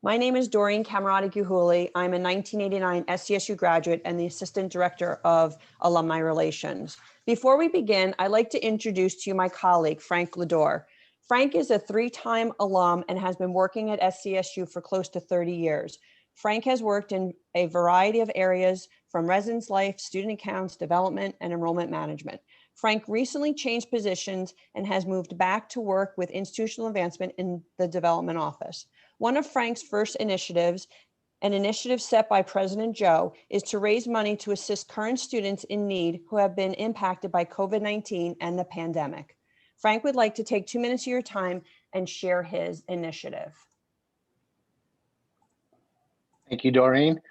My name is Doreen Camerata-Guhuli. I'm a 1989 SCSU graduate and the Assistant Director of Alumni Relations. Before we begin, I'd like to introduce to you my colleague, Frank Lador. Frank is a 3-time alum and has been working at SCSU for close to 30 years. Frank has worked in a variety of areas from residence life, student accounts, development, and enrollment management. Frank recently changed positions and has moved back to work with institutional advancement in the development office. One of Frank's first initiatives, an initiative set by President Joe, is to raise money to assist current students in need who have been impacted by COVID-19 and the pandemic. Frank would like to take 2 minutes of your time and share his initiative. Thank you, Doreen.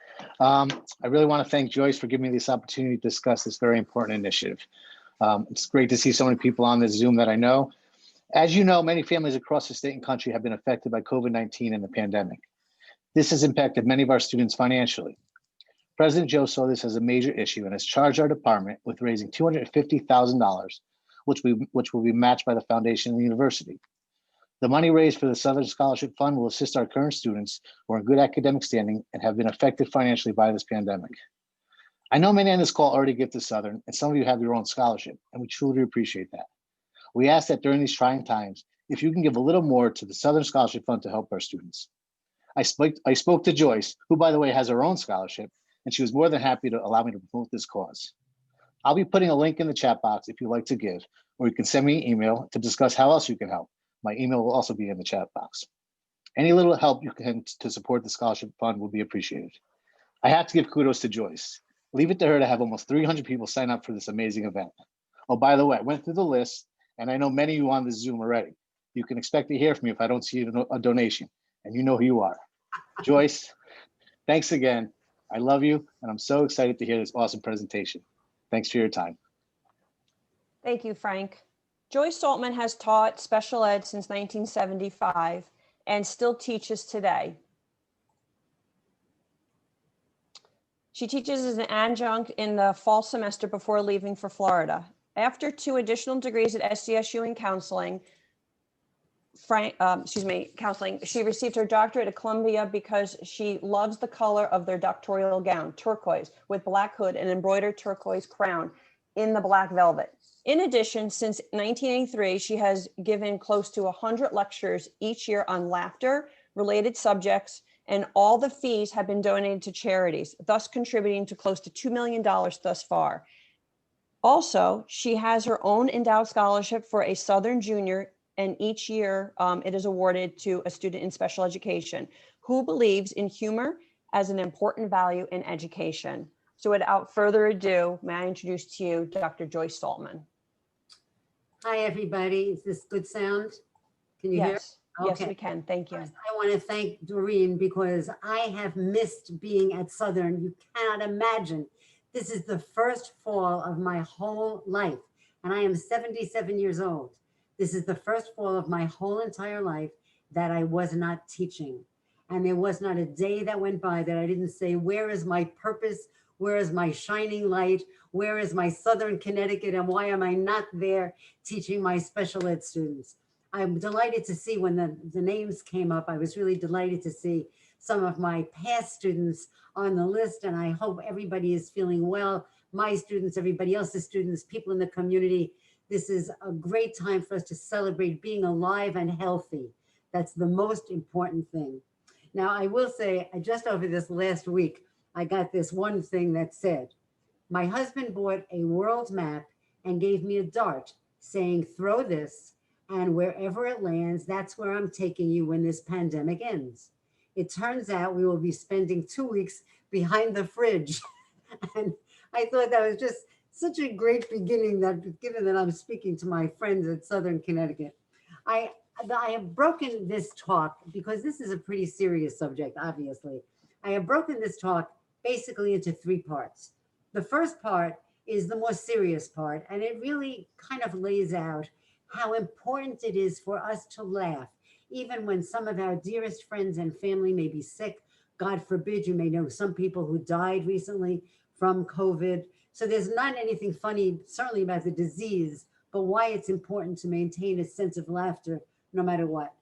I really want to thank Joyce for giving me this opportunity to discuss this very important initiative. It's great to see so many people on this Zoom that I know. As you know, many families across the state and country have been affected by COVID-19 and the pandemic. This has impacted many of our students financially. President Joe saw this as a major issue and has charged our department with raising $250,000, which will be matched by the foundation and the university. The money raised for the Southern Scholarship Fund will assist our current students who are in good academic standing and have been affected financially by this pandemic. I know many on this call already give to Southern, and some of you have your own scholarship, and we truly appreciate that. We ask that during these trying times, if you can give a little more to the Southern Scholarship Fund to help our students. I spoke to Joyce, who by the way has her own scholarship, and she was more than happy to allow me to promote this cause. I'll be putting a link in the chat box if you'd like to give, or you can send me an email to discuss how else you can help. My email will also be in the chat box. Any little help you can to support the scholarship fund will be appreciated. I have to give kudos to Joyce. Leave it to her to have almost 300 people sign up for this amazing event. Oh, by the way, I went through the list, and I know many of you on this Zoom already. You can expect to hear from me if I don't see a donation, and you know who you are. Joyce, thanks again. I love you, and I'm so excited to hear this awesome presentation. Thanks for your time. Thank you, Frank. Joyce Saltman has taught special ed since 1975 and still teaches today. She teaches as an adjunct in the fall semester before leaving for Florida. After 2 additional degrees at SCSU in counseling, she received her doctorate at Columbia because she loves the color of their doctoral gown, turquoise, with black hood and embroidered turquoise crown in the black velvet. In addition, since 1983, she has given close to 100 lectures each year on laughter, related subjects, and all the fees have been donated to charities, thus contributing to close to $2 million thus far. Also, she has her own endowed scholarship for a Southern junior, and each year it is awarded to a student in special education who believes in humor as an important value in education. So without further ado, may I introduce to you Dr. Joyce Saltman. Hi, everybody. Is this good sound? Can you hear? Okay. Yes, we can. Thank you. First, I want to thank Doreen because I have missed being at Southern. You cannot imagine. This is the first fall of my whole life, and I am 77 years old. This is the first fall of my whole entire life that I was not teaching. And there was not a day that went by that I didn't say, where is my purpose? Where is my shining light? Where is my Southern Connecticut? And why am I not there teaching my special ed students? I'm delighted to see when the names came up, I was really delighted to see some of my past students on the list. And I hope everybody is feeling well. My students, everybody else's students, people in the community. This is a great time for us to celebrate being alive and healthy. That's the most important thing. Now, I will say, just over this last week, I got this one thing that said, my husband bought a world map and gave me a dart saying, throw this, and wherever it lands, that's where I'm taking you when this pandemic ends. It turns out we will be spending 2 weeks behind the fridge. And I thought that was just such a great beginning, that given that I'm speaking to my friends at Southern Connecticut. I have broken this talk because this is a pretty serious subject, obviously. I have broken this talk basically into 3 parts. The first part is the more serious part, and it really kind of lays out how important it is for us to laugh, even when some of our dearest friends and family may be sick. God forbid, you may know some people who died recently from COVID. So there's not anything funny, certainly about the disease, but why it's important to maintain a sense of laughter no matter what.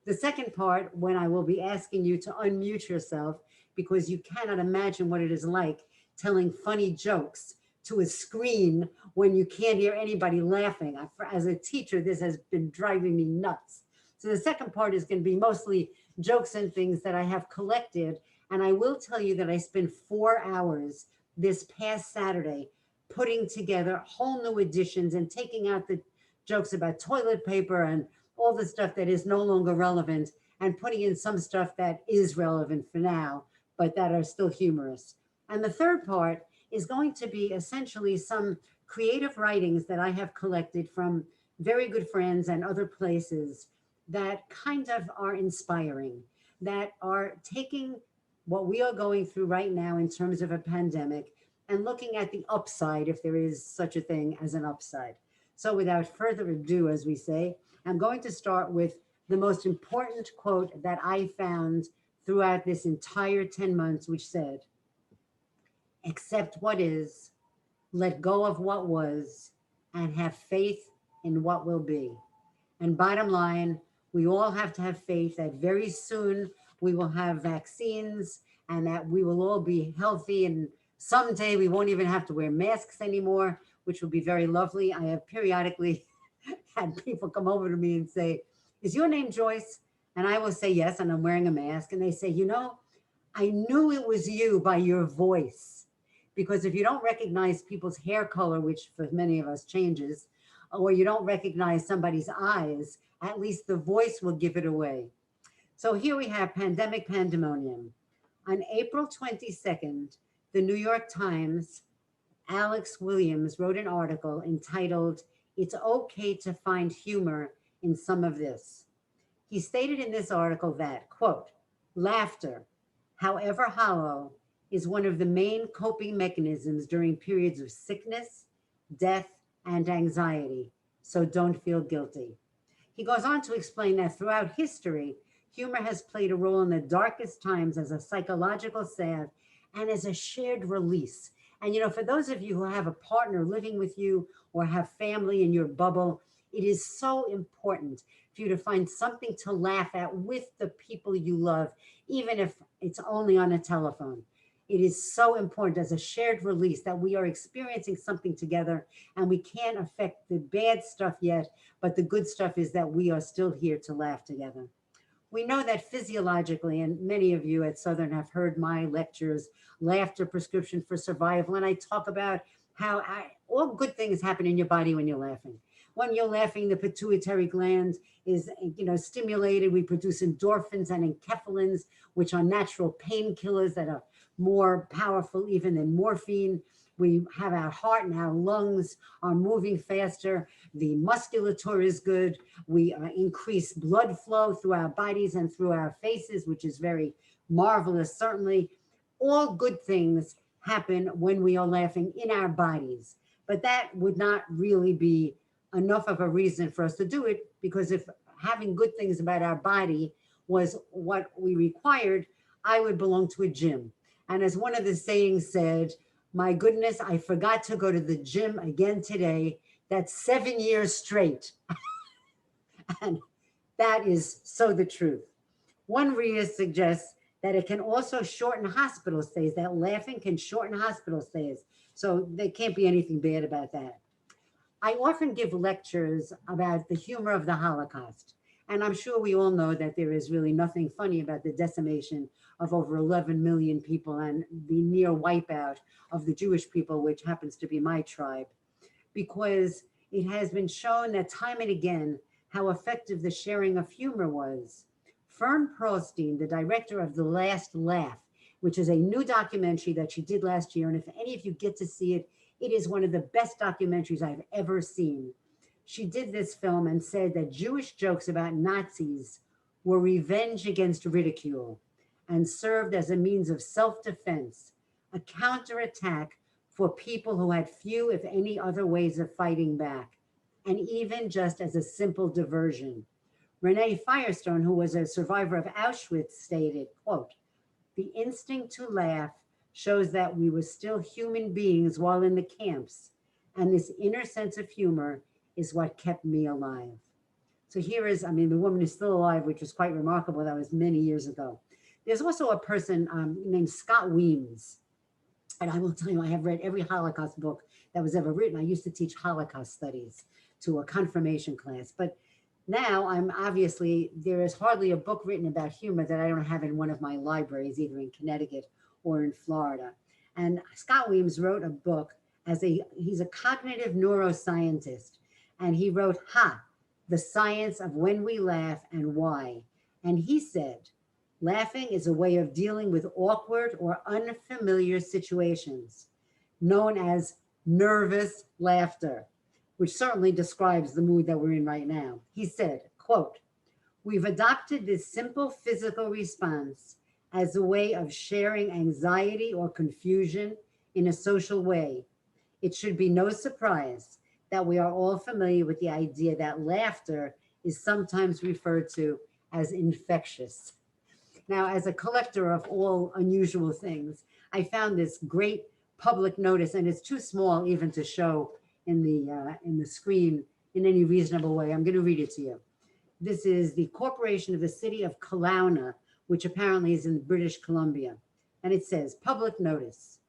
The second part, when I will be asking you to unmute yourself, because you cannot imagine what it is like telling funny jokes to a screen when you can't hear anybody laughing. As a teacher, this has been driving me nuts. So the second part is going to be mostly jokes and things that I have collected. And I will tell you that I spent 4 hours this past Saturday putting together whole new editions and taking out the jokes about toilet paper and all the stuff that is no longer relevant and putting in some stuff that is relevant for now, but that are still humorous. And the third part is going to be essentially some creative writings that I have collected from very good friends and other places that kind of are inspiring, that are taking what we are going through right now in terms of a pandemic and looking at the upside, if there is such a thing as an upside. So without further ado, as we say, I'm going to start with the most important quote that I found throughout this entire 10 months, which said, "Accept what is, let go of what was, and have faith in what will be." And bottom line, we all have to have faith that very soon we will have vaccines and that we will all be healthy, and someday we won't even have to wear masks anymore, which will be very lovely. I have periodically had people come over to me and say, "Is your name Joyce?" And I will say yes, and I'm wearing a mask. And they say, "You know, I knew it was you by your voice." Because if you don't recognize people's hair color, which for many of us changes, or you don't recognize somebody's eyes, at least the voice will give it away. So here we have Pandemic Pandemonium. On April 22nd, the New York Times, Alex Williams wrote an article entitled, "It's Okay to Find Humor in Some of This." He stated in this article that, quote, "Laughter, however hollow, is one of the main coping mechanisms during periods of sickness, death, and anxiety. So don't feel guilty." He goes on to explain that throughout history, humor has played a role in the darkest times as a psychological salve and as a shared release. And, you know, for those of you who have a partner living with you or have family in your bubble, it is so important for you to find something to laugh at with the people you love, even if it's only on a telephone. It is so important as a shared release that we are experiencing something together, and we can't affect the bad stuff yet, but the good stuff is that we are still here to laugh together. We know that physiologically, and many of you at Southern have heard my lectures, Laughter Prescription for Survival, and I talk about how all good things happen in your body when you're laughing. When you're laughing, the pituitary gland is, stimulated. We produce endorphins and enkephalins, which are natural painkillers that are more powerful even than morphine. We have our heart and our lungs are moving faster. The musculature is good. We increase blood flow through our bodies and through our faces, which is very marvelous. Certainly, all good things happen when we are laughing in our bodies. But that would not really be enough of a reason for us to do it, because if having good things about our body was what we required, I would belong to a gym. And as one of the sayings said, "My goodness, I forgot to go to the gym again today. That's 7 years straight." And that is so the truth. One reader suggests that it can also shorten hospital stays, that laughing can shorten hospital stays. So there can't be anything bad about that. I often give lectures about the humor of the Holocaust. And I'm sure we all know that there is really nothing funny about the decimation of over 11 million people and the near wipeout of the Jewish people, which happens to be my tribe, because it has been shown that time and again how effective the sharing of humor was. Fern Pearlstein, the director of The Last Laugh, which is a new documentary that she did last year, and if any of you get to see it, it is one of the best documentaries I've ever seen. She did this film and said that Jewish jokes about Nazis were revenge against ridicule and served as a means of self-defense, a counterattack for people who had few, if any, other ways of fighting back, and even just as a simple diversion. Renee Firestone, who was a survivor of Auschwitz, stated, quote, "The instinct to laugh shows that we were still human beings while in the camps, and this inner sense of humor is what kept me alive." So here is, I mean, the woman is still alive, which was quite remarkable. That was many years ago. There's also a person named Scott Weems. And I will tell you, I have read every Holocaust book that was ever written. I used to teach Holocaust studies to a confirmation class. But now there is hardly a book written about humor that I don't have in one of my libraries, either in Connecticut or in Florida. And Scott Weems wrote a book he's a cognitive neuroscientist. And he wrote, The Science of When We Laugh and Why. And he said, laughing is a way of dealing with awkward or unfamiliar situations, known as nervous laughter, which certainly describes the mood that we're in right now. He said, quote, "We've adopted this simple physical response as a way of sharing anxiety or confusion in a social way. It should be no surprise that we are all familiar with the idea that laughter is sometimes referred to as infectious." Now, as a collector of all unusual things, I found this great public notice, and it's too small even to show in the screen in any reasonable way. I'm going to read it to you. This is the Corporation of the City of Kelowna, which apparently is in British Columbia. And it says, public notice.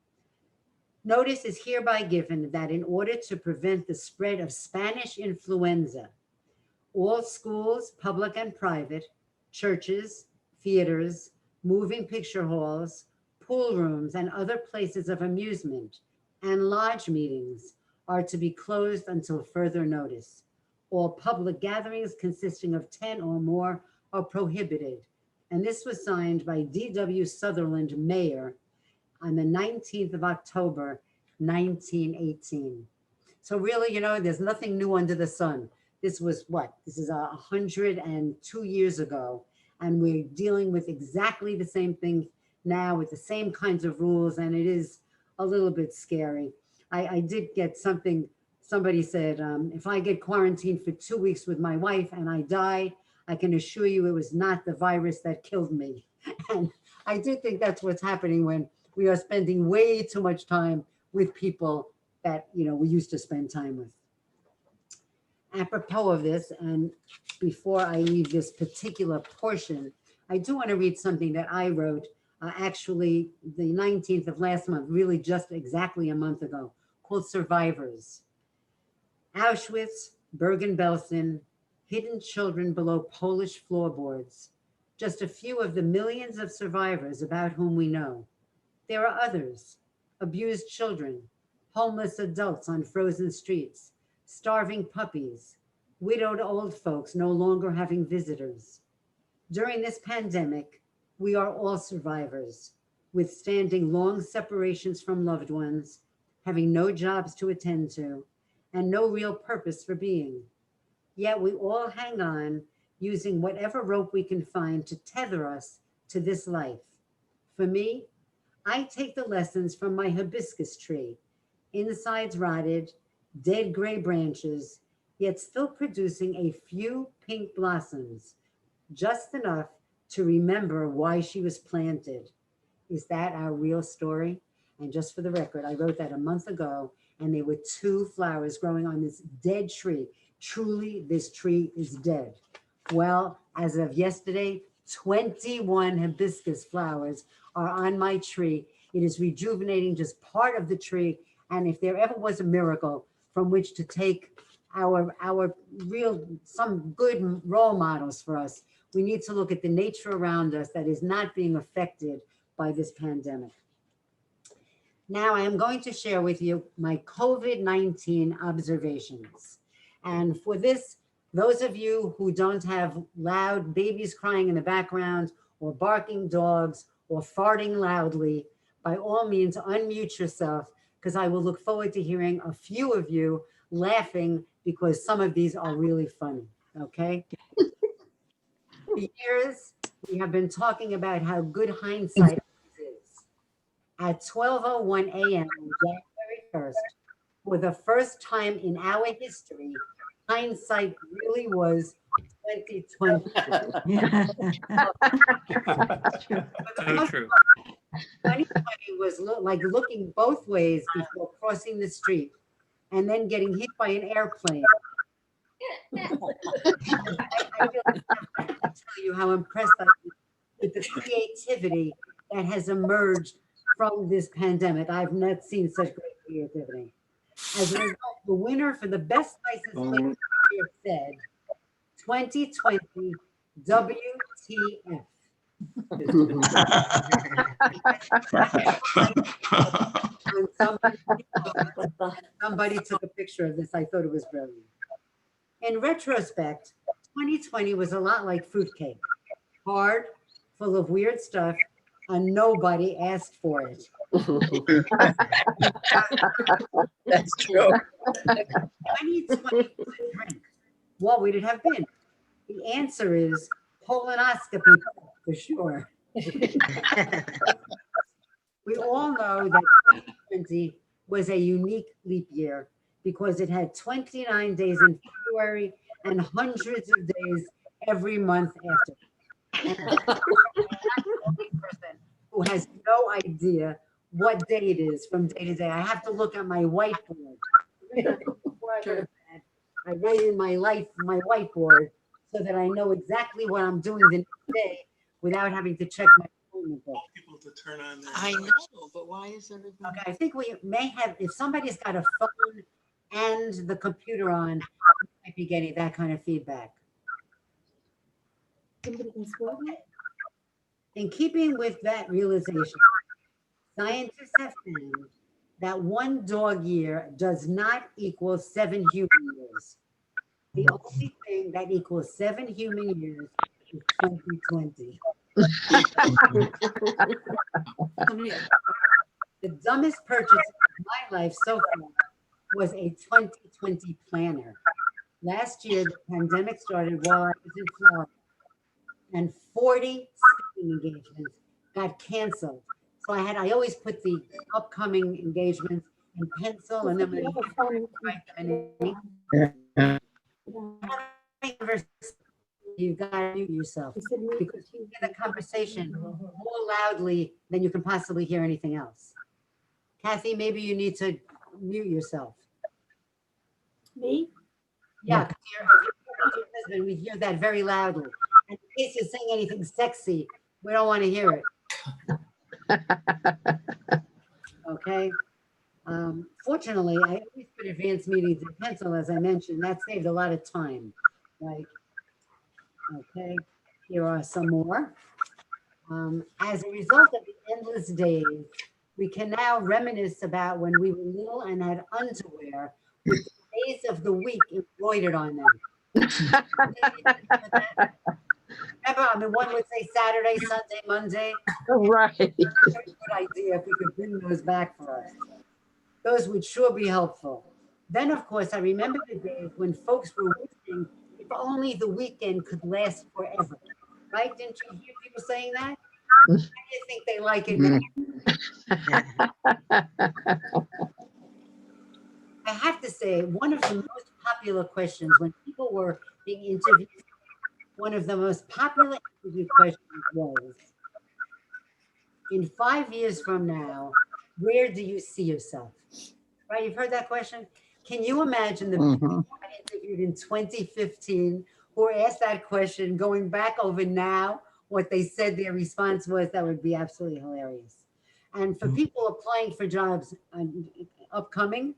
Notice is hereby given that in order to prevent the spread of Spanish influenza, all schools, public and private, churches, theaters, moving picture halls, pool rooms, and other places of amusement, and lodge meetings are to be closed until further notice. All public gatherings consisting of 10 or more are prohibited. And this was signed by D.W. Sutherland, Mayor, on the 19th of October, 1918. So really, there's nothing new under the sun. This was This is 102 years ago. And we're dealing with exactly the same thing now with the same kinds of rules. And it is a little bit scary. I did get somebody said, if I get quarantined for 2 weeks with my wife and I die, I can assure you it was not the virus that killed me. And I do think that's what's happening when we are spending way too much time with people that, we used to spend time with. Apropos of this, and before I leave this particular portion, I do want to read something that I wrote actually the 19th of last month, really just exactly a month ago, called Survivors. Auschwitz, Bergen-Belsen, hidden children below Polish floorboards, just a few of the millions of survivors about whom we know. There are others, abused children, homeless adults on frozen streets, starving puppies, widowed old folks no longer having visitors. During this pandemic, we are all survivors, withstanding long separations from loved ones, having no jobs to attend to, and no real purpose for being. Yet we all hang on, using whatever rope we can find to tether us to this life. For me, I take the lessons from my hibiscus tree, insides rotted, dead gray branches, yet still producing a few pink blossoms, just enough to remember why she was planted. Is that our real story? And just for the record, I wrote that a month ago, and there were 2 flowers growing on this dead tree. Truly, this tree is dead. Well, as of yesterday, 21 hibiscus flowers are on my tree. It is rejuvenating just part of the tree. And if there ever was a miracle from which to take some good role models for us, we need to look at the nature around us that is not being affected by this pandemic. Now I am going to share with you my COVID-19 observations. And for this, those of you who don't have loud babies crying in the background or barking dogs or farting loudly, by all means, unmute yourself, because I will look forward to hearing a few of you laughing because some of these are really funny, okay? For years, we have been talking about how good hindsight is. At 12:01 a.m. on January 1st, for the first time in our history, hindsight really was 2020. So true. 2020 was like looking both ways before crossing the street and then getting hit by an airplane. I really have to tell you how impressed I am with the creativity that has emerged from this pandemic. I've not seen such great creativity. As a result, the winner for the best license plate year said 2020 WTF. When somebody took a picture of this, I thought it was brilliant. In retrospect, 2020 was a lot like fruitcake, hard, full of weird stuff, and nobody asked for it. That's true. 2020 was a drink. What would it have been? The answer is colonoscopy for sure. We all know that 2020 was a unique leap year because it had 29 days in February and hundreds of days every month after. And I'm not the only person who has no idea what day it is from day to day. I have to look at my whiteboard. Before I go to bed, I write in my whiteboard so that I know exactly what I'm doing the next day without having to check my appointment book. People to turn on their. I know, but why is everything? Okay, I think we may have, if somebody's got a phone and the computer on, we might be getting that kind of feedback. In keeping with that realization, scientists have found that one dog year does not equal 7 human years. The only thing that equals 7 human years is 2020. The dumbest purchase of my life so far was a 2020 planner. Last year, the pandemic started while I was in Florida, and 40 speaking engagements got canceled. So I always put the upcoming engagements in pencil, and then when I write them in ink. You gotta mute yourself because you hear the conversation more loudly than you can possibly hear anything else. Kathy, maybe you need to mute yourself. Me? Yeah, because your husband, we hear that very loudly. And in case you're saying anything sexy, we don't want to hear it. Okay. Fortunately, I always put advanced meetings in pencil, as I mentioned. That saved a lot of time, right? Okay, here are some more. As a result of the endless days, we can now reminisce about when we were little and had underwear with the days of the week embroidered on them. Remember, I mean, one would say Saturday, Sunday, Monday. Right. Very good idea if we could bring those back for us. Those would sure be helpful. Then, of course, I remember the days when folks were wishing if only the weekend could last forever. Right? Didn't you hear people saying that? How do you think they like it now? I have to say, one of the most popular questions when people were being interviewed, one of the most popular interview questions was, in 5 years from now, where do you see yourself? Right, you've heard that question? Can you imagine the people who got interviewed in 2015 who were asked that question, going back over now, what they said their response was? That would be absolutely hilarious. And for people applying for jobs upcoming,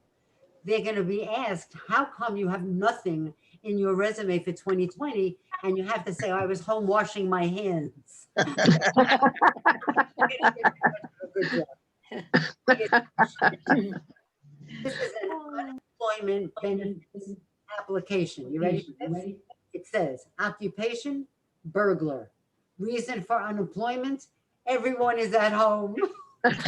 they're going to be asked, how come you have nothing in your resume for 2020? And you have to say, oh, I was home washing my hands. This is an unemployment benefits application. You ready for this? It says, occupation, burglar. Reason for unemployment, everyone is at home. Right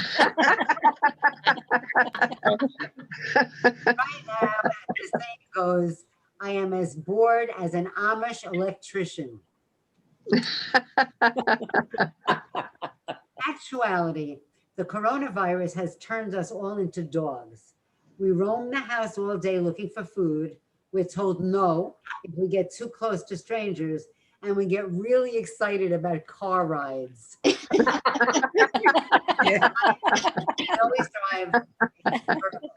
now, as the saying goes, I am as bored as an Amish electrician. Actuality, the coronavirus has turned us all into dogs. We roam the house all day looking for food. We're told no if we get too close to strangers, and we get really excited about car rides. I always drive a convertible.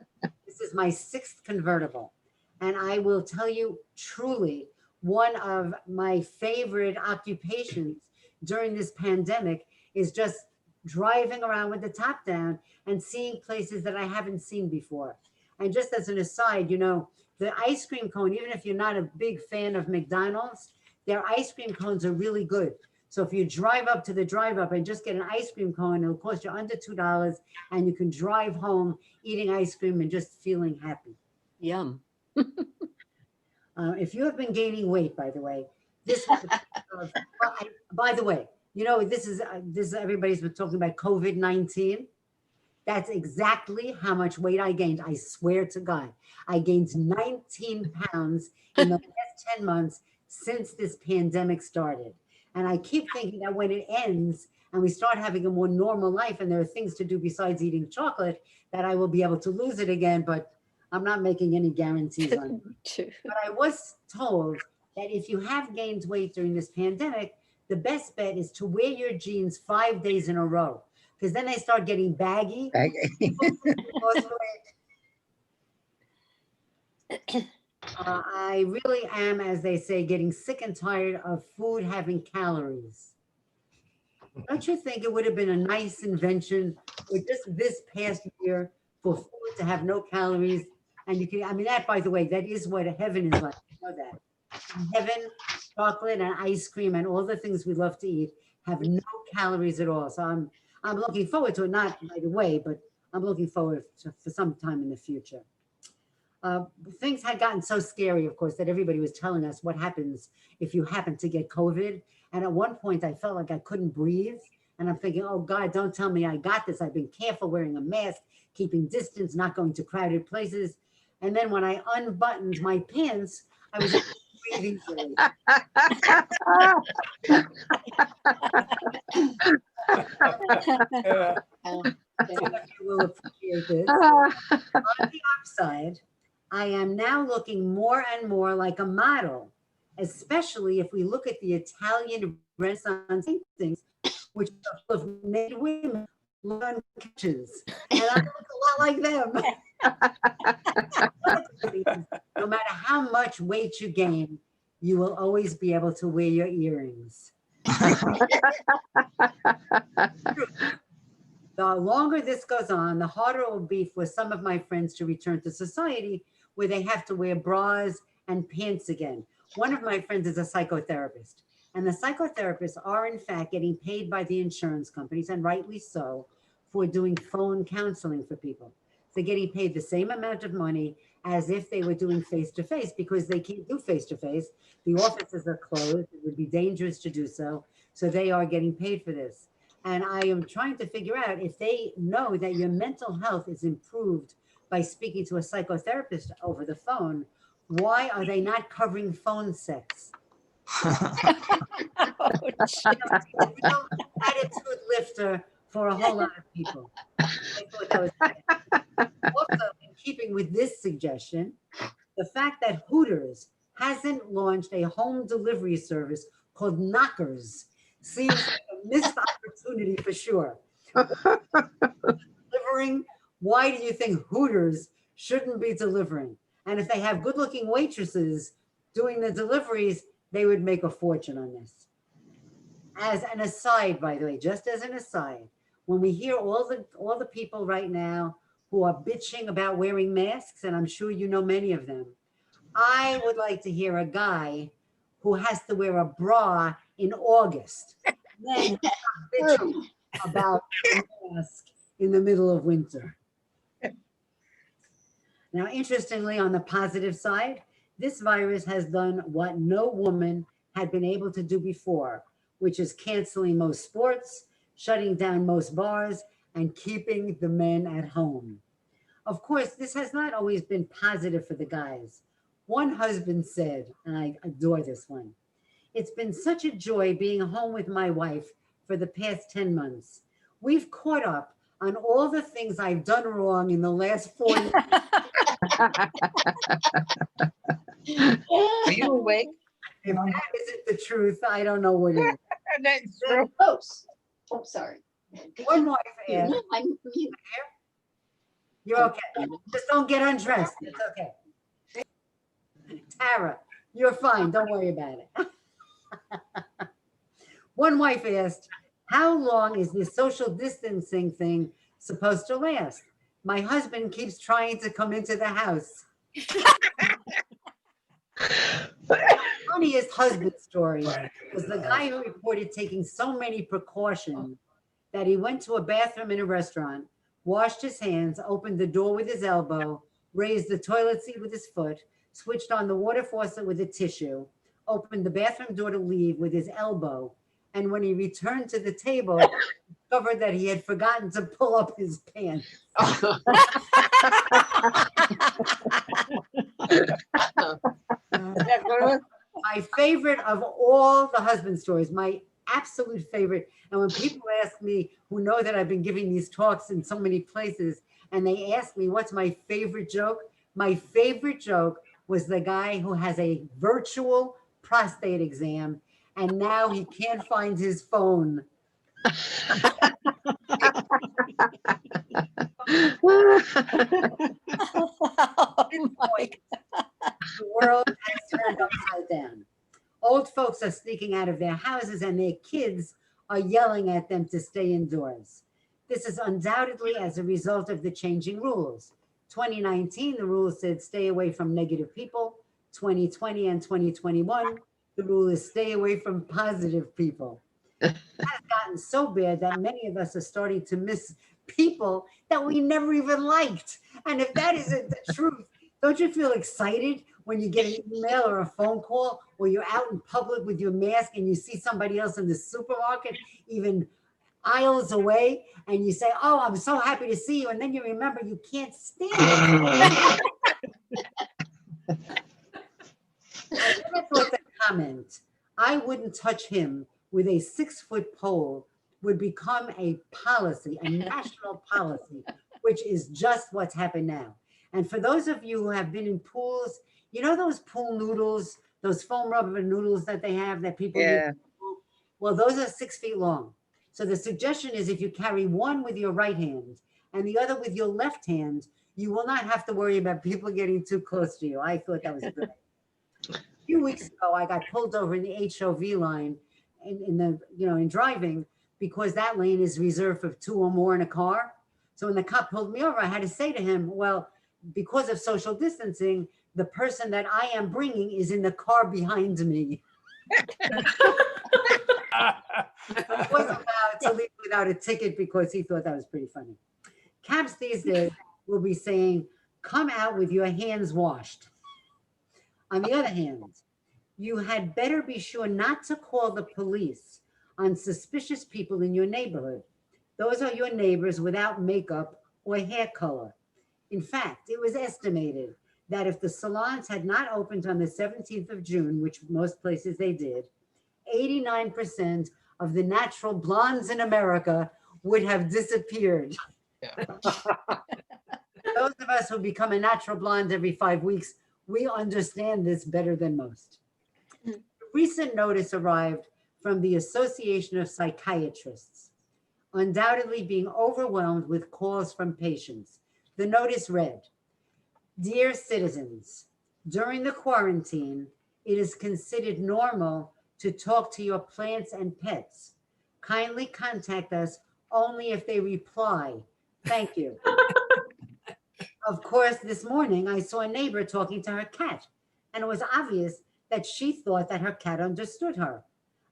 This is my 6th convertible. And I will tell you truly, one of my favorite occupations during this pandemic is just driving around with the top down and seeing places that I haven't seen before. And just as an aside, you know, the ice cream cone, even if you're not a big fan of McDonald's, their ice cream cones are really good. So if you drive up to the drive up and just get an ice cream cone, it'll cost you under $2 and you can drive home eating ice cream and just feeling happy. Yum. If you have been gaining weight, by the way, this by the way, you know, this is everybody's been talking about COVID-19. That's exactly how much weight I gained. I swear to God, I gained 19 pounds in the last 10 months since this pandemic started. And I keep thinking that when it ends and we start having a more normal life and there are things to do besides eating chocolate, that I will be able to lose it again, but I'm not making any guarantees on it. But I was told that if you have gained weight during this pandemic, the best bet is to wear your jeans 5 days in a row, because then they start getting baggy. I really am, as they say, getting sick and tired of food having calories. Don't you think it would have been a nice invention for just this past year for food to have no calories? And you can, I mean, that, by the way, that is what heaven is like. You know that. In heaven, chocolate and ice cream and all the things we love to eat have no calories at all. So I'm looking forward to it, not right away, but I'm looking forward to, for some time in the future. Things had gotten so scary, of course, that everybody was telling us what happens if you happen to get COVID. And at one point, I felt like I couldn't breathe. And I'm thinking, oh, God, don't tell me I got this. I've been careful wearing a mask, keeping distance, not going to crowded places. And then when I unbuttoned my pants, I was able to breathe easily. You will appreciate this. On the upside, I am now looking more and more like a model, especially if we look at the Italian Renaissance paintings, which are full of naked women on couches. And I look a lot like them. No matter how much weight you gain, you will always be able to wear your earrings. The longer this goes on, the harder it will be for some of my friends to return to society where they have to wear bras and pants again. One of my friends is a psychotherapist, and the psychotherapists are in fact getting paid by the insurance companies, and rightly so, for doing phone counseling for people. They're getting paid the same amount of money as if they were doing face-to-face, because they can't do face-to-face. The offices are closed. It would be dangerous to do so. So they are getting paid for this. And I am trying to figure out if they know that your mental health is improved by speaking to a psychotherapist over the phone, why are they not covering phone sex? It's a real attitude lifter for a whole lot of people. I thought that was also, in keeping with this suggestion, the fact that Hooters hasn't launched a home delivery service called Knockers seems like a missed opportunity for sure. Delivering, why do you think Hooters shouldn't be delivering? And if they have good-looking waitresses doing the deliveries, they would make a fortune on this. As an aside, by the way, just as an aside, when we hear all the people right now who are bitching about wearing masks, and I'm sure you know many of them, I would like to hear a guy who has to wear a bra in August. Then bitching about a mask in the middle of winter. Now, interestingly, on the positive side, this virus has done what no woman had been able to do before, which is canceling most sports, shutting down most bars, and keeping the men at home. Of course, this has not always been positive for the guys. One husband said, and I adore this one, "It's been such a joy being home with my wife for the past 10 months. We've caught up on all the things I've done wrong in the last 4 years." Are you awake? If that isn't the truth, I don't know what is. That's true. Close. Oh, sorry. One more add. No, I'm You're okay. Just don't get undressed. It's okay. Tara, you're fine. Don't worry about it. One wife asked, how long is this social distancing thing supposed to last? My husband keeps trying to come into the house. Funniest husband story was the guy who reported taking so many precautions that he went to a bathroom in a restaurant, washed his hands, opened the door with his elbow, raised the toilet seat with his foot, switched on the water faucet with a tissue, opened the bathroom door to leave with his elbow, and when he returned to the table, discovered that he had forgotten to pull up his pants. My favorite of all the husband stories, my absolute favorite. And when people ask me, who know that I've been giving these talks in so many places, and they ask me, what's my favorite joke? My favorite joke was the guy who has a virtual prostate exam, and now he can't find his phone. The world has turned upside down. Old folks are sneaking out of their houses and their kids are yelling at them to stay indoors. This is undoubtedly as a result of the changing rules. 2019, the rule said stay away from negative people. 2020 and 2021, the rule is stay away from positive people. It has gotten so bad that many of us are starting to miss people that we never even liked. And if that isn't the truth, don't you feel excited when you get an email or a phone call, or you're out in public with your mask and you see somebody else in the supermarket, even aisles away, and you say, oh, I'm so happy to see you. And then you remember you can't stand it. I never thought that comment, I wouldn't touch him with a 6-foot pole, would become a policy, a national policy, which is just what's happened now. And for those of you who have been in pools, you know those pool noodles, those foam rubber noodles that they have that people use? Well, those are 6 feet long. So the suggestion is if you carry one with your right hand and the other with your left hand, you will not have to worry about people getting too close to you. I thought that was great. A few weeks ago, I got pulled over in the HOV line in driving, because that lane is reserved for 2 or more in a car. So when the cop pulled me over, I had to say to him, well, because of social distancing, the person that I am bringing is in the car behind me. I wasn't allowed to leave without a ticket because he thought that was pretty funny. Cabs these days will be saying, come out with your hands washed. On the other hand, you had better be sure not to call the police on suspicious people in your neighborhood. Those are your neighbors without makeup or hair color. In fact, it was estimated that if the salons had not opened on the 17th of June, which most places they did, 89% of the natural blondes in America would have disappeared. Yeah. Those of us who become a natural blonde every 5 weeks, we understand this better than most. A recent notice arrived from the Association of Psychiatrists, undoubtedly being overwhelmed with calls from patients. The notice read, "Dear citizens, during the quarantine, it is considered normal to talk to your plants and pets. Kindly contact us only if they reply. Thank you." Of course, this morning I saw a neighbor talking to her cat, and it was obvious that she thought that her cat understood her.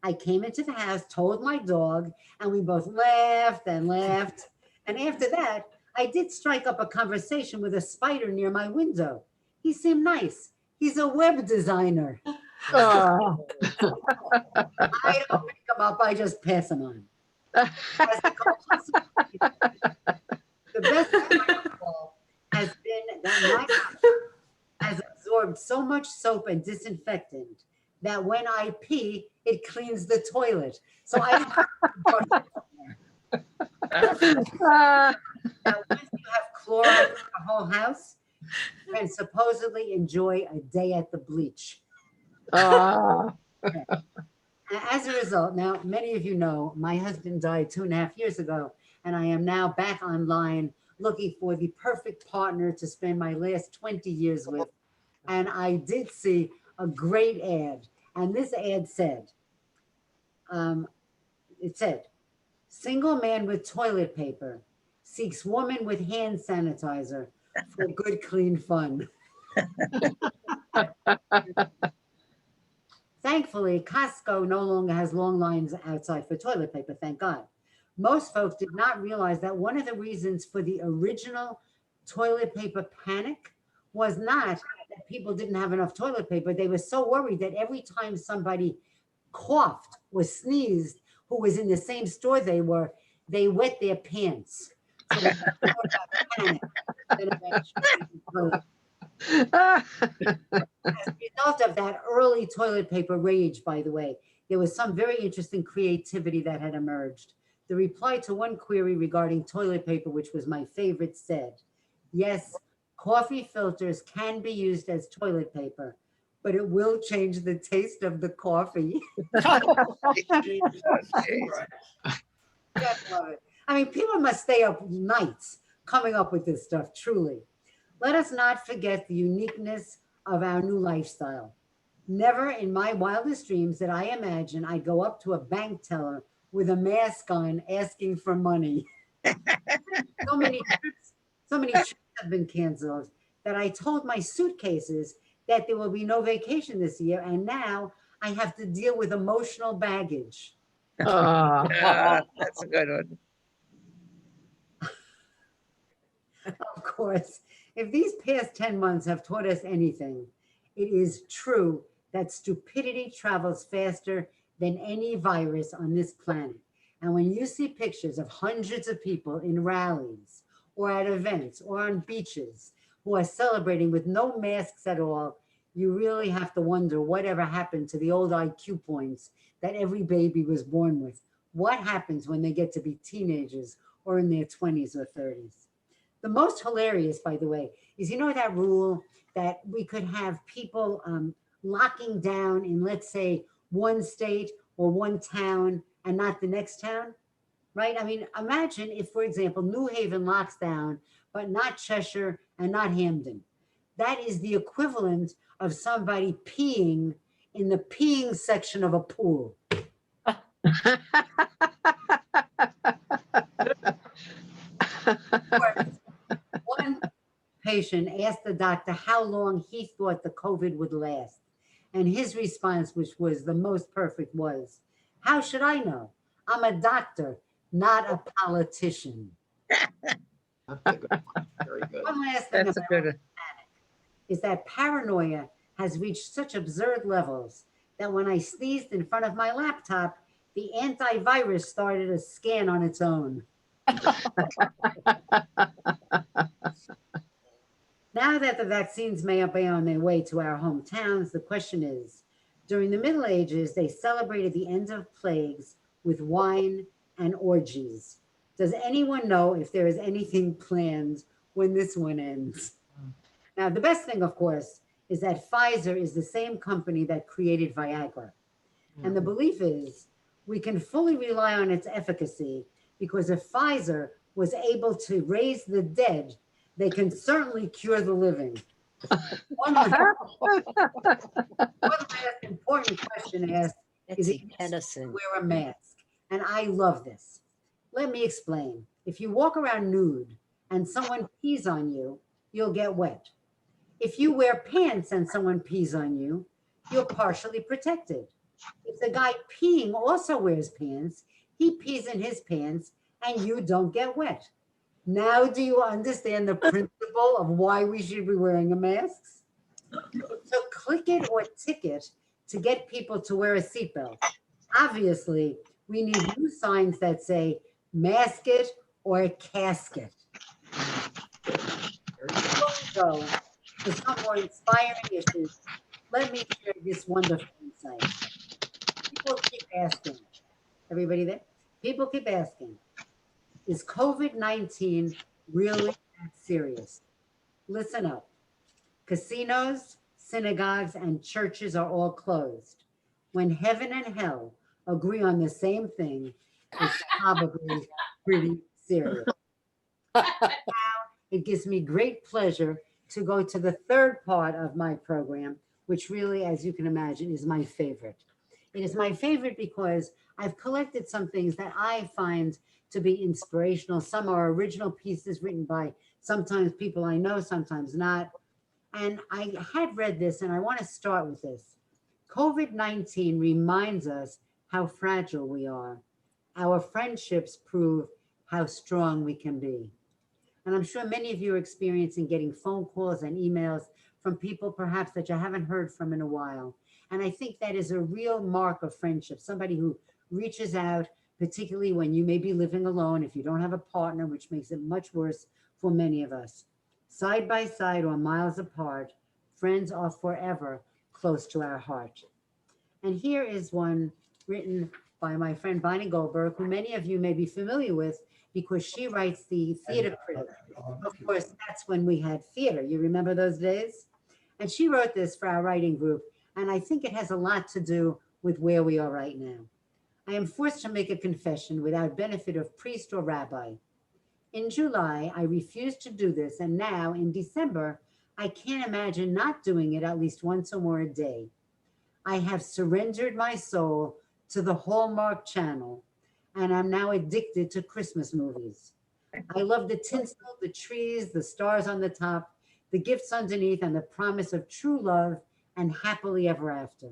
I came into the house, told my dog, and we both laughed and laughed. And after that, I did strike up a conversation with a spider near my window. He seemed nice. He's a web designer. I don't pick him up, I just pass him on. The best of my call has been that my house has absorbed so much soap and disinfectant that when I pee, it cleans the toilet. So I now, once you have Clorox in the whole house, you can supposedly enjoy a day at the bleach. Okay. As a result, now many of you know my husband died 2.5 years ago, and I am now back online looking for the perfect partner to spend my last 20 years with. and I did see a great ad. And this ad said, it said, single man with toilet paper seeks woman with hand sanitizer for good, clean fun. Thankfully, Costco no longer has long lines outside for toilet paper, thank God. Most folks did not realize that one of the reasons for the original toilet paper panic was not that people didn't have enough toilet paper. They were so worried that every time somebody coughed or sneezed who was in the same store they were, they wet their pants. So it was more about panic than about choosing toilet. As a result of that early toilet paper rage, by the way, there was some very interesting creativity that had emerged. The reply to one query regarding toilet paper, which was my favorite, said, yes, coffee filters can be used as toilet paper, but it will change the taste of the coffee. Just love it. I mean, people must stay up nights coming up with this stuff, truly. Let us not forget the uniqueness of our new lifestyle. Never in my wildest dreams did I imagine I'd go up to a bank teller with a mask on asking for money. So many trips have been canceled that I told my suitcases that there will be no vacation this year, and now I have to deal with emotional baggage. That's a good one. Of course, if these past 10 months have taught us anything, it is true that stupidity travels faster than any virus on this planet. And when you see pictures of hundreds of people in rallies or at events or on beaches who are celebrating with no masks at all, you really have to wonder whatever happened to the old IQ points that every baby was born with. What happens when they get to be teenagers or in their 20s or 30s? The most hilarious, by the way, is that rule that we could have people locking down in, let's say, one state or one town and not the next town, right? I mean, imagine if, for example, New Haven locks down, but not Cheshire and not Hamden. That is the equivalent of somebody peeing in the peeing section of a pool. One patient asked the doctor how long he thought the COVID would last. And his response, which was the most perfect, was, how should I know? I'm a doctor, not a politician. Very good. One last thing That's a about good panic is that paranoia has reached such absurd levels that when I sneezed in front of my laptop, the antivirus started a scan on its own. Now that the vaccines may be on their way to our hometowns, the question is, during the Middle Ages, they celebrated the end of plagues with wine and orgies. Does anyone know if there is anything planned when this one ends? Now, the best thing, of course, is that Pfizer is the same company that created Viagra. And the belief is we can fully rely on its efficacy because if Pfizer was able to raise the dead, they can certainly cure the living. One last important question asked is it necessary to wear a mask? And I love this. Let me explain. If you walk around nude and someone pees on you, you'll get wet. If you wear pants and someone pees on you, you're partially protected. If the guy peeing also wears pants, he pees in his pants and you don't get wet. Now, do you understand the principle of why we should be wearing a mask? So click it or tick it to get people to wear a seatbelt. Obviously, we need new signs that say mask it or casket. Before we go to some more inspiring issues, let me share this wonderful insight. People keep asking, everybody there? People keep asking, is COVID-19 really that serious? Listen up. Casinos, synagogues, and churches are all closed. When heaven and hell agree on the same thing, it's probably pretty serious. Now, it gives me great pleasure to go to the third part of my program, which really, as you can imagine, is my favorite. It is my favorite because I've collected some things that I find to be inspirational. Some are original pieces written by sometimes people I know, sometimes not. And I had read this, and I want to start with this. COVID-19 reminds us how fragile we are. Our friendships prove how strong we can be. And I'm sure many of you are experiencing getting phone calls and emails from people perhaps that you haven't heard from in a while. And I think that is a real mark of friendship, somebody who reaches out, particularly when you may be living alone, if you don't have a partner, which makes it much worse for many of us. Side by side or miles apart, friends are forever close to our heart. And here is one written by my friend Bonnie Goldberg, who many of you may be familiar with because she writes the theater critic. Of course, that's when we had theater. You remember those days? And she wrote this for our writing group, and I think it has a lot to do with where we are right now. I am forced to make a confession without benefit of priest or rabbi. In July, I refused to do this, and now in December, I can't imagine not doing it at least once or more a day. I have surrendered my soul to the Hallmark Channel, and I'm now addicted to Christmas movies. I love the tinsel, the trees, the stars on the top, the gifts underneath, and the promise of true love and happily ever after.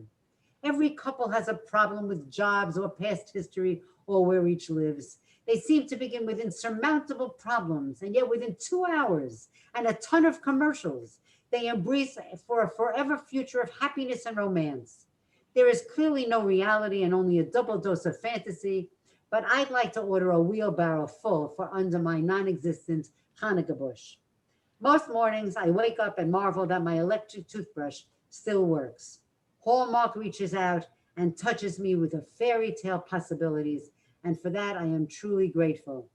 Every couple has a problem with jobs or past history or where each lives. They seem to begin with insurmountable problems, and yet within 2 hours and a ton of commercials, they embrace for a forever future of happiness and romance. There is clearly no reality and only a double dose of fantasy, but I'd like to order a wheelbarrow full for under my non-existent Hanukkah bush. Most mornings I wake up and marvel that my electric toothbrush still works. Hallmark reaches out and touches me with a fairy tale possibilities, and for that I am truly grateful.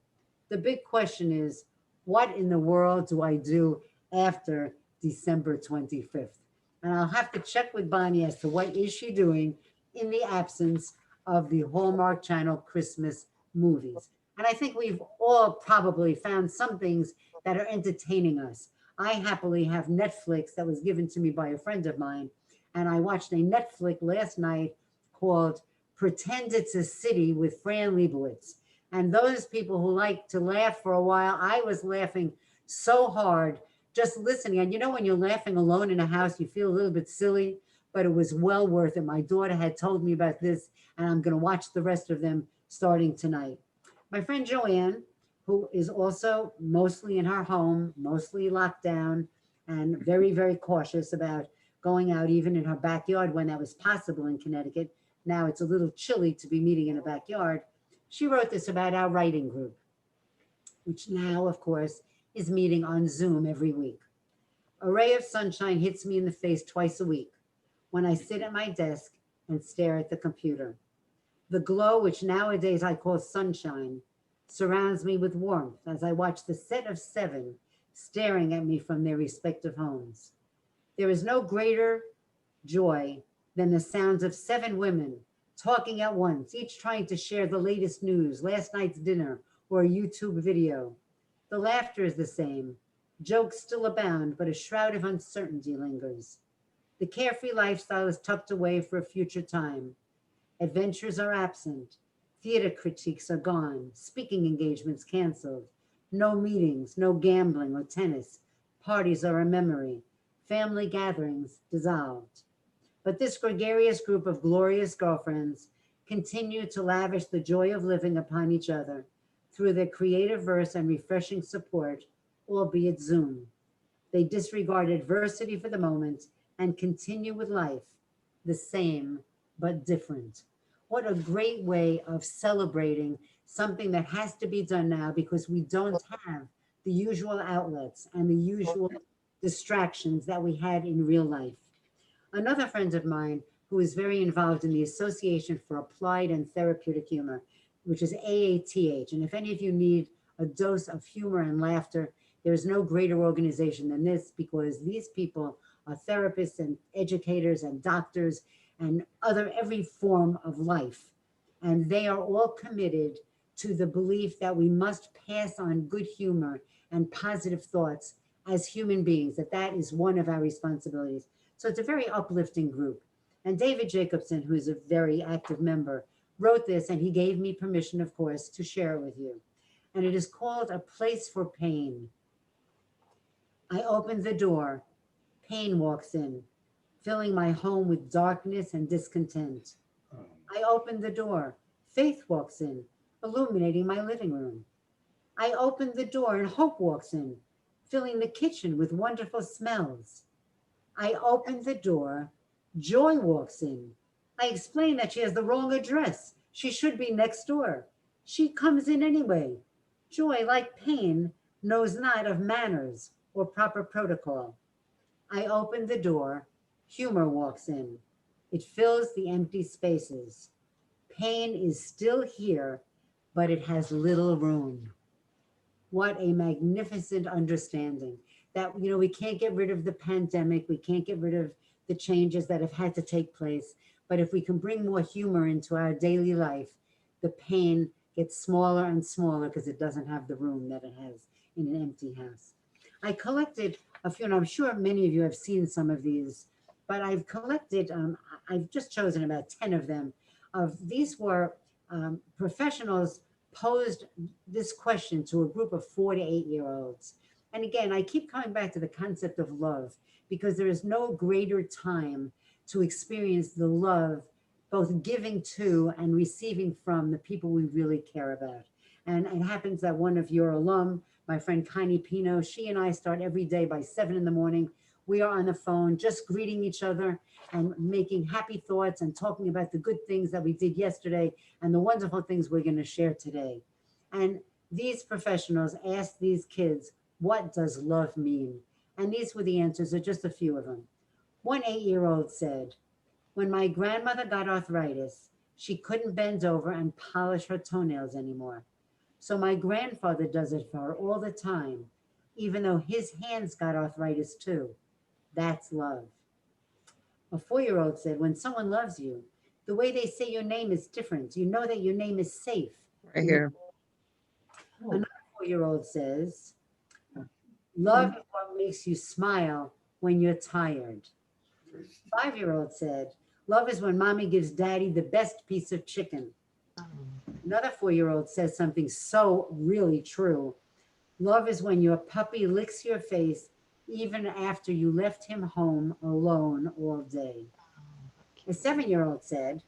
The big question is, what in the world do I do after December 25th? And I'll have to check with Bonnie as to what is she doing in the absence of the Hallmark Channel Christmas movies. And I think we've all probably found some things that are entertaining us. I happily have Netflix that was given to me by a friend of mine, and I watched a Netflix last night called Pretend It's a City with Fran Lebowitz. And those people who like to laugh for a while, I was laughing so hard just listening. And you know, when you're laughing alone in a house, you feel a little bit silly, but it was well worth it. My daughter had told me about this, and I'm going to watch the rest of them starting tonight. My friend Joanne, who is also mostly in her home, mostly locked down, and very, very cautious about going out even in her backyard when that was possible in Connecticut. Now it's a little chilly to be meeting in a backyard. She wrote this about our writing group, which now, of course, is meeting on Zoom every week. A ray of sunshine hits me in the face twice a week when I sit at my desk and stare at the computer. The glow, which nowadays I call sunshine, surrounds me with warmth as I watch the set of 7 staring at me from their respective homes. There is no greater joy than the sounds of 7 women talking at once, each trying to share the latest news, last night's dinner, or a YouTube video. The laughter is the same. Jokes still abound, but a shroud of uncertainty lingers. The carefree lifestyle is tucked away for a future time. Adventures are absent. Theater critiques are gone. Speaking engagements canceled. No meetings, no gambling or tennis. Parties are a memory. Family gatherings dissolved. But this gregarious group of glorious girlfriends continue to lavish the joy of living upon each other through their creative verse and refreshing support, albeit Zoom. They disregard adversity for the moment and continue with life, the same but different. What a great way of celebrating something that has to be done now because we don't have the usual outlets and the usual distractions that we had in real life. Another friend of mine who is very involved in the Association for Applied and Therapeutic Humor, which is AATH. And if any of you need a dose of humor and laughter, there is no greater organization than this because these people are therapists and educators and doctors and every form of life. And they are all committed to the belief that we must pass on good humor and positive thoughts as human beings, that is one of our responsibilities. So it's a very uplifting group. And David Jacobson, who's a very active member, wrote this, and he gave me permission, of course, to share it with you. And it is called A Place for Pain. I opened the door. Pain walks in, filling my home with darkness and discontent. I opened the door. Faith walks in, illuminating my living room. I opened the door and hope walks in, filling the kitchen with wonderful smells. I opened the door. Joy walks in. I explain that she has the wrong address. She should be next door. She comes in anyway. Joy, like pain, knows not of manners or proper protocol. I open the door. Humor walks in. It fills the empty spaces. Pain is still here, but it has little room. What a magnificent understanding that, we can't get rid of the pandemic. We can't get rid of the changes that have had to take place. But if we can bring more humor into our daily life, the pain gets smaller and smaller because it doesn't have the room that it has in an empty house. I collected a few, and I'm sure many of you have seen some of these, but I've collected, I've just chosen about 10 of them. These were professionals posed this question to a group of 4 to 8-year-olds. And again, I keep coming back to the concept of love, because there is no greater time to experience the love, both giving to and receiving from the people we really care about. And it happens that one of your alum, my friend Connie Pino, she and I start every day by 7 in the morning. We are on the phone, just greeting each other and making happy thoughts and talking about the good things that we did yesterday and the wonderful things we're going to share today. And these professionals asked these kids, what does love mean? And these were the answers, or just a few of them. One 8-year-old said, when my grandmother got arthritis, she couldn't bend over and polish her toenails anymore. So my grandfather does it for her all the time, even though his hands got arthritis too. That's love. A 4-year-old said, when someone loves you, the way they say your name is different. You know that your name is safe. Right here. Another 4-year-old says, love is what makes you smile when you're tired. 5-year-old said, love is when mommy gives daddy the best piece of chicken. Another 4-year-old says something so really true. Love is when your puppy licks your face even after you left him home alone all day. A 7-year-old said,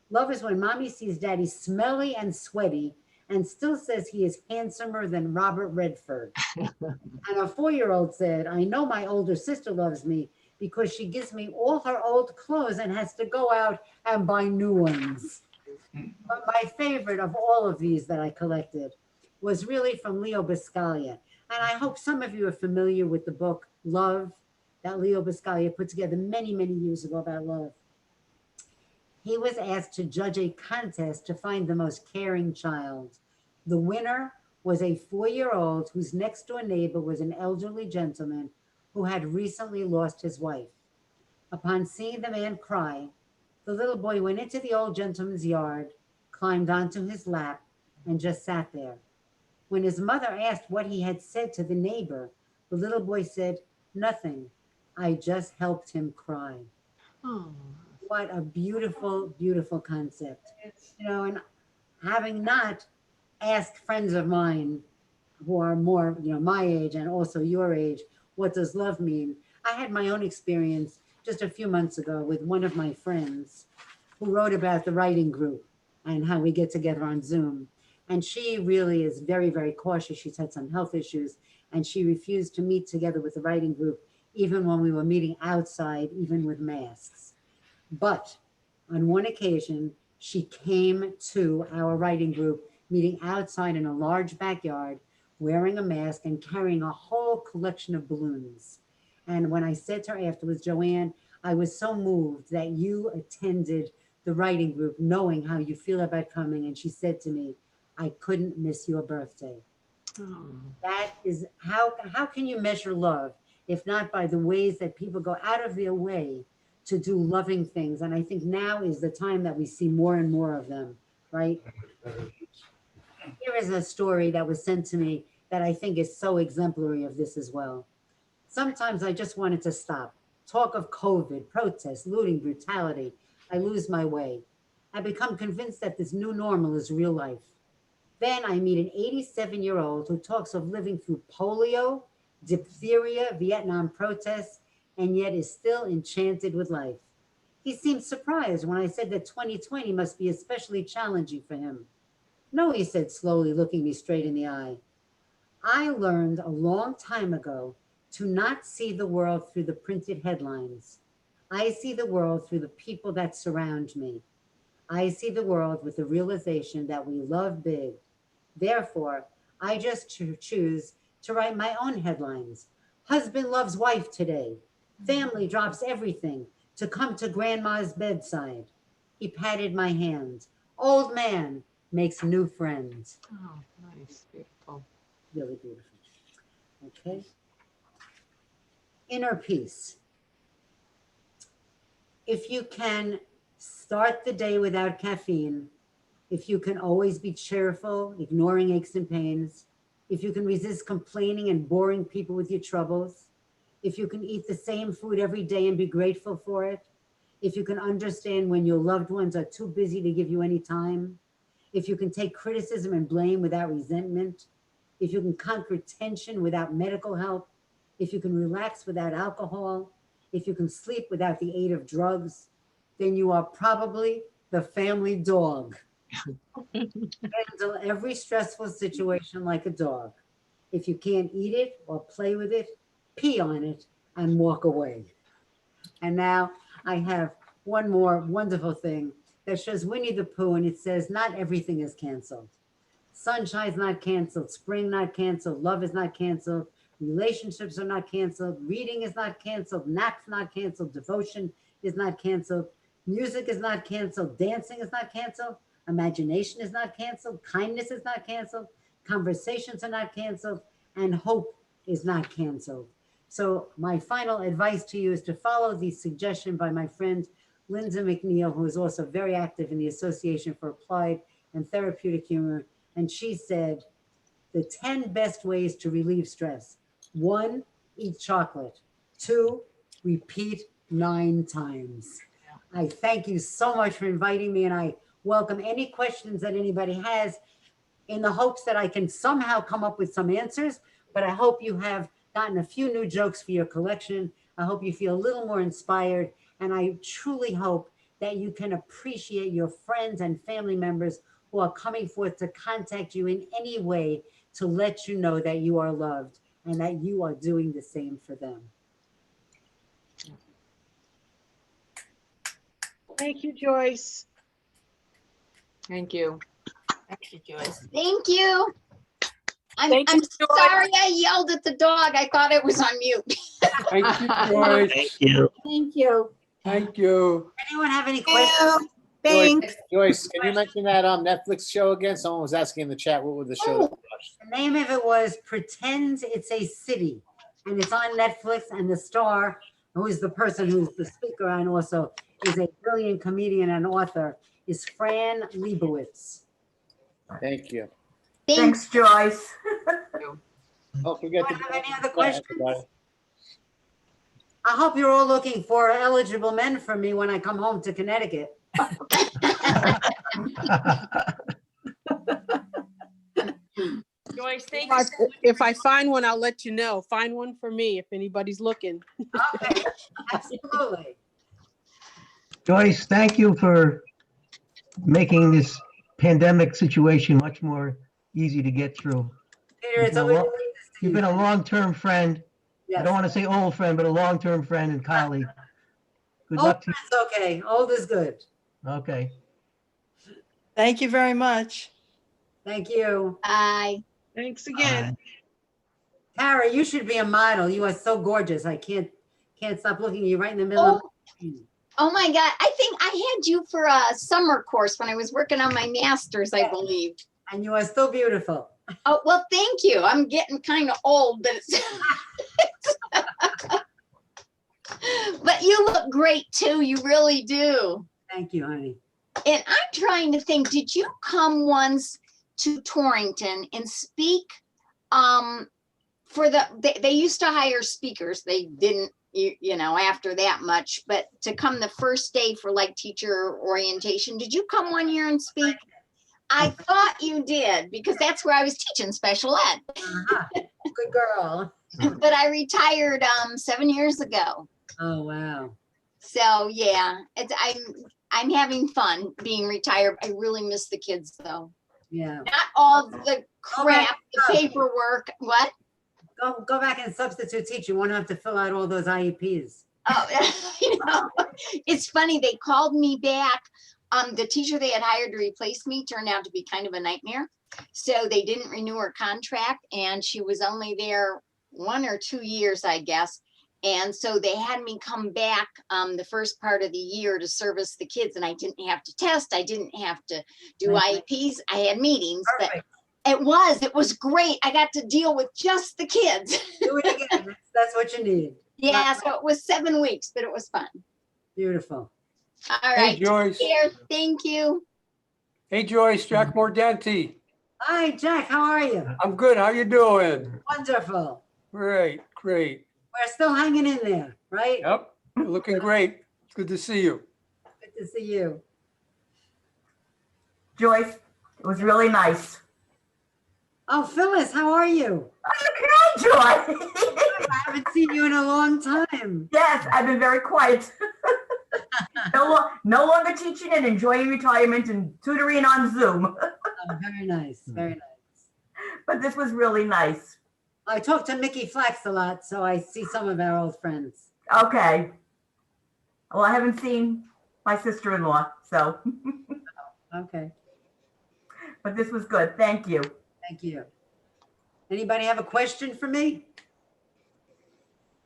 love is when mommy sees daddy smelly and sweaty and still says he is handsomer than Robert Redford. And a 4-year-old said, I know my older sister loves me because she gives me all her old clothes and has to go out and buy new ones. But my favorite of all of these that I collected was really from Leo Biscaglia. And I hope some of you are familiar with the book Love that Leo Biscaglia put together many, many years ago about love. He was asked to judge a contest to find the most caring child. The winner was a 4-year-old whose next door neighbor was an elderly gentleman who had recently lost his wife. Upon seeing the man cry, the little boy went into the old gentleman's yard, climbed onto his lap, and just sat there. When his mother asked what he had said to the neighbor, the little boy said, nothing. I just helped him cry. Oh. What a beautiful, beautiful concept. And having not asked friends of mine who are more, my age and also your age, what does love mean? I had my own experience just a few months ago with one of my friends who wrote about the writing group and how we get together on Zoom. And she really is very, very cautious. She's had some health issues and she refused to meet together with the writing group, even when we were meeting outside, even with masks. But on one occasion, she came to our writing group meeting outside in a large backyard, wearing a mask and carrying a whole collection of balloons. And when I said to her afterwards, Joanne, I was so moved that you attended the writing group knowing how you feel about coming. And she said to me, I couldn't miss your birthday. Oh. That is, how can you measure love if not by the ways that people go out of their way to do loving things? And I think now is the time that we see more and more of them, right? Here is a story that was sent to me that I think is so exemplary of this as well. Sometimes I just wanted to stop. Talk of COVID, protests, looting, brutality. I lose my way. I become convinced that this new normal is real life. Then I meet an 87-year-old who talks of living through polio, diphtheria, Vietnam protests, and yet is still enchanted with life. He seemed surprised when I said that 2020 must be especially challenging for him. No, he said slowly, looking me straight in the eye. I learned a long time ago to not see the world through the printed headlines. I see the world through the people that surround me. I see the world with the realization that we love big. Therefore, I just choose to write my own headlines. Husband loves wife today. Family drops everything to come to grandma's bedside. He patted my hand. Old man makes new friends. Oh, nice. Beautiful. Really beautiful. Okay. Inner peace. If you can start the day without caffeine, if you can always be cheerful, ignoring aches and pains, if you can resist complaining and boring people with your troubles, if you can eat the same food every day and be grateful for it, if you can understand when your loved ones are too busy to give you any time, if you can take criticism and blame without resentment, if you can conquer tension without medical help, if you can relax without alcohol, if you can sleep without the aid of drugs, then you are probably the family dog. Handle every stressful situation like a dog. If you can't eat it or play with it, pee on it and walk away. And now I have one more wonderful thing that shows Winnie the Pooh, and it says, not everything is canceled. Sunshine's not canceled, spring not canceled, love is not canceled, relationships are not canceled, reading is not canceled, naps not canceled, devotion is not canceled, music is not canceled, dancing is not canceled, imagination is not canceled, kindness is not canceled, conversations are not canceled, and hope is not canceled. So my final advice to you is to follow the suggestion by my friend Linda McNeil, who is also very active in the Association for Applied and Therapeutic Humor. And she said, the 10 best ways to relieve stress. 1, eat chocolate. 2, repeat 9 times. I thank you so much for inviting me, and I welcome any questions that anybody has, in the hopes that I can somehow come up with some answers. But I hope you have gotten a few new jokes for your collection. I hope you feel a little more inspired, and I truly hope that you can appreciate your friends and family members who are coming forth to contact you in any way to let you know that you are loved and that you are doing the same for them. Thank you, Joyce. Thank you. Thank you, Joyce. Thank you. I'm Thank you, Joyce. sorry I yelled at the dog. I thought it was on mute. Thank you, Joyce. Thank you. Thank you. Thank you. Anyone have any questions? Joyce, can you mention that Netflix show again? Someone was asking in the chat, what was the show? Oh. The name of it was Pretend It's a City, and it's on Netflix, and the star, who is the person who's the speaker and also is a brilliant comedian and author, is Fran Lebowitz. Thank you. Thanks. Joyce. Don't forget to. Anyone have any other questions? I hope you're all looking for eligible men for me when I come home to Connecticut. Joyce, thank If I find one, I'll let you know. Find one for me if anybody's looking. Okay, absolutely. Joyce, thank you for making this pandemic situation much more easy to get through. Peter, it's always great to see You've you. been a long-term friend. I Yes. don't want to say old friend, but a long-term friend and colleague. Good Old luck to friend's okay. Old is good. you. Okay. Thank you very much. Thank you. Bye. Thanks again. Tara, you should be a model. You are so gorgeous. I can't stop looking at you right in the middle of Oh my God. I think I had you for a summer course when I was working on my master's, I believe. and you are still beautiful. Oh, well, thank you. I'm getting kind of old, but it's but you look great too. You really do. Thank you, honey. And I'm trying to think, did you come once to Torrington and speak they used to hire speakers. They didn't, you know, after that much, but to come the first day for like teacher orientation, did you come one year and speak? I thought you did, because that's where I was teaching special ed. Good girl. But I retired 7 years ago. Oh, wow. So yeah, I'm having fun being retired. I really miss the kids though. Yeah. Not all the crap, the paperwork. What? Go back and substitute teach. You won't have to fill out all those IEPs. Oh, you know, it's funny. They called me back. The teacher they had hired to replace me turned out to be kind of a nightmare. So they didn't renew her contract, and she was only there 1 or 2 years, I guess. And so they had me come back the first part of the year to service the kids, and I didn't have to test. I didn't have to do IEPs. I had meetings, Perfect. but it was great. I got to deal with just the kids. Do it again. That's what you need. Yeah, so it was 7 weeks, but it was fun. Beautiful. All Hey, right. Joyce. Here, thank you. Hey, Joyce, Jack Mordenti. Hi, Jack. How are you? I'm good. How you doing? Wonderful. Great, great. We're still hanging in there, right? Yep, you're looking great. Good to see you. Good to see you. Joyce, it was really nice. Oh, Phyllis, how are you? Okay, Joy. I haven't seen you in a long time. Yes, I've been very quiet. No longer teaching and enjoying retirement and tutoring on Zoom. Oh, very nice. Very nice. But this was really nice. I talk to Mickey Flax a lot, so I see some of our old friends. Okay. Well, I haven't seen my sister-in-law, so. Okay. But this was good. Thank you. Thank you. Anybody have a question for me?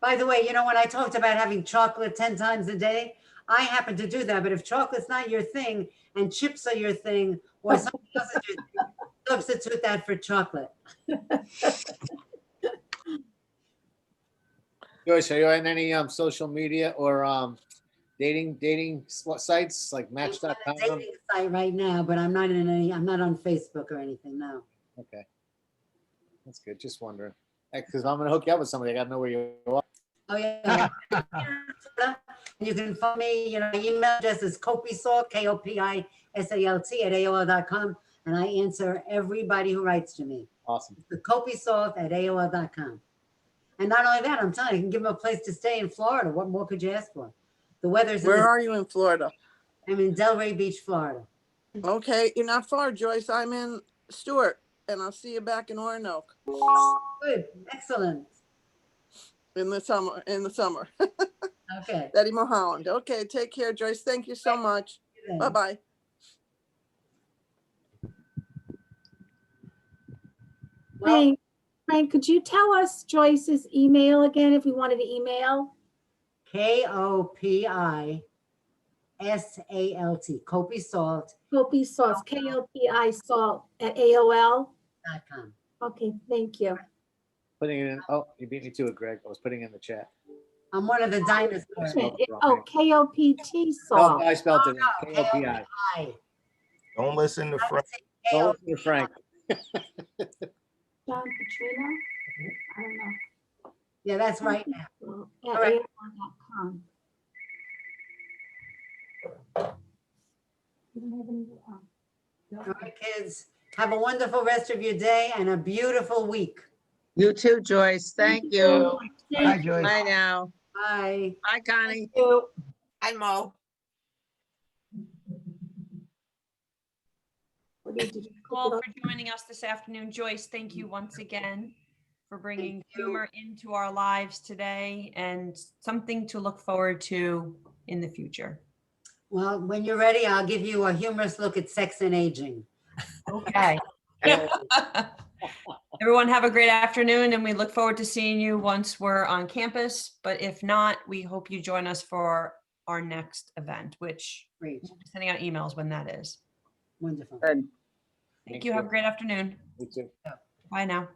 By the way, you know, when I talked about having chocolate 10 times a day, I happen to do that. But if chocolate's not your thing and chips are your thing, or something else is your thing, substitute that for chocolate. Joyce, are you on any social media or dating sites like I'm on a Match.com? dating site right now, but I'm not on Facebook or anything, no. Okay, that's good. Just wondering, because I'm gonna hook you up with somebody. I gotta know where you are. Oh, yeah. You can find me, you know, my email address is kopisalt, KOPISALT @AOL.com, and I answer everybody who writes to me. Awesome. The kopisalt @AOL.com. And not only that, I'm telling you, I can give them a place to stay in Florida. What more could you ask for? The weather's Where are you in Florida? I'm in Delray Beach, Florida. Okay, you're not far, Joyce. I'm in Stewart, and I'll see you back in Roanoke Good, excellent. in the summer. Okay. Betty Mulholland. Okay, take care, Joyce. Thank you so much. Bye-bye. Well, Frank, could you tell us Joyce's email again if we wanted to email? KOPISALT, kopisalt.com. Kopi Salt, KOPI Salt @AOL.com. Okay, thank you. Putting it in. Oh, you beat me to it, Greg. I was putting it in the chat. I'm one of the dinosaurs. KOPT No, Salt. I spelled it. KOPI. Don't listen to Frank. Don't listen to Frank. John Petrino? I don't know. Yeah, that's right now. At Correct. AOL.com. You don't have any, All right, kids. Have a wonderful rest of your day and a beautiful week. You too, Joyce. Thank you. Bye, Joyce. Bye now. Bye. Bye, Connie. Hi, Mo. All for joining us this afternoon. Joyce, thank you once again for bringing humor into our lives today and something to look forward to in the future. Well, when you're ready, I'll give you a humorous look at sex and aging. Okay. Everyone have a great afternoon, and we look forward to seeing you once we're on campus. But if not, we hope you join us for our next event, which Great. we'll be sending out emails when that is. Wonderful. Thank you. Have a great afternoon. You too. Bye now.